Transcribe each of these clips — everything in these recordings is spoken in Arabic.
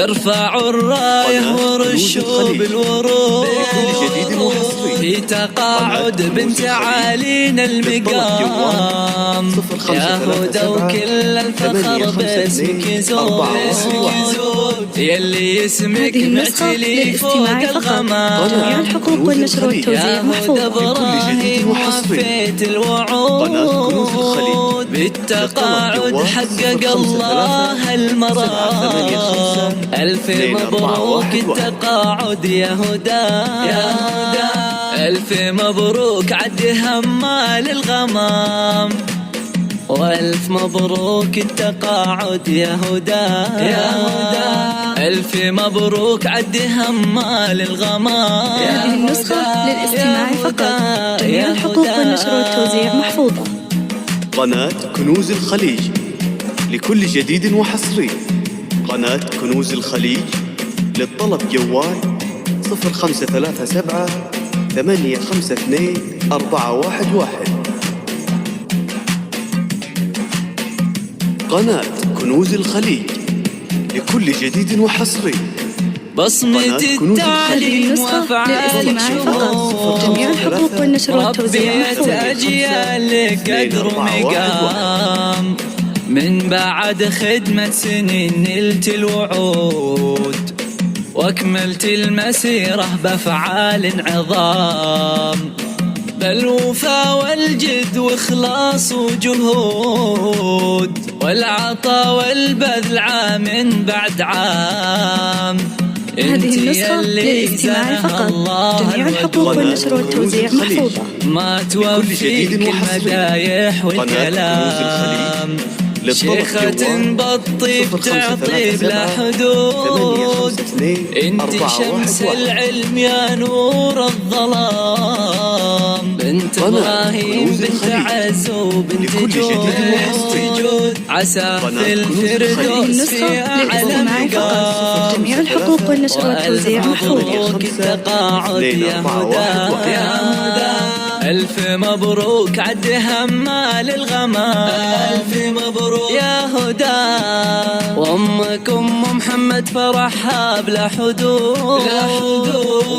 ارفعوا الراية ورشوا بالورود في تقاعد بنت عالينا المقام. يا هدى وكل الفخر باسمك يزود، يلي اسمك معتلي فوق الغمام. جميع الحقوق والنشر والتوزيع محفوظة. يا هدى ابراهيم وفيت الوعود، بالتقاعد حقق الله المرام. ألف مبروك التقاعد يا هدى، ألف مبروك عد همال الغمام. وألف مبروك التقاعد يا هدى، ألف مبروك عد همال الغمام. هذه النسخة للاستماع فقط. جميع الحقوق والنشر والتوزيع محفوظة. قناة كنوز الخليج لكل جديد وحصري. قناة كنوز الخليج للطلب جوال 0537 852 411. قناة كنوز الخليج لكل جديد وحصري. بصمة التعليم وافعال فقط. جميع الحقوق والنشر والتوزيع ربيت أجيال قدر مقام. من بعد خدمة سنين نلت الوعود، واكملت المسيرة بأفعال عظام. بالوفا والجد واخلاص وجهود، والعطا والبذل عام بعد عام. هذه النسخة للاستماع فقط. جميع الحقوق والنشر والتوزيع محفوظة. ما توفيك المدايح والكلام. شيخة بالطيب تعطي بلا حدود، انت شمس العلم يا نور الظلام. بنت ابراهيم بنت عز وبنت جود، عسى في الفردوس في اعلى مقام. جميع الحقوق والنشر والتوزيع محفوظة. التقاعد يا هدى، ألف مبروك عد همال الغمام. ألف مبروك يا هدى، وأمك أم محمد فرحها بلا حدود،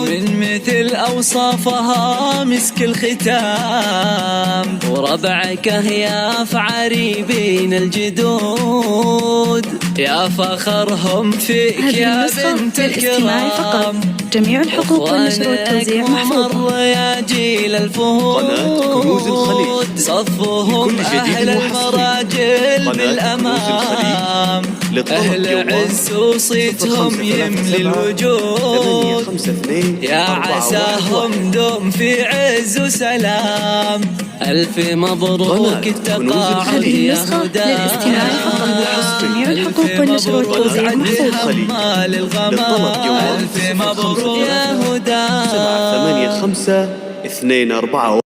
من مثل أوصافها مسك الختام. وربعك يا فعريبين الجدود، يا فخرهم فيك يا بنت الكرام. جميع الحقوق والنشر والتوزيع محفوظة. يا جيل الفهود، قناة كنوز الخليج صفهم أهل المراجل بالأمام. أهل عز وصيتهم يملي الوجود، يا عساهم دوم في عز وسلام. ألف مبروك التقاعد يا هدى، جميع الحقوق والنشر والتوزيع محفوظة. ألف مبروك يا هدى. 785 24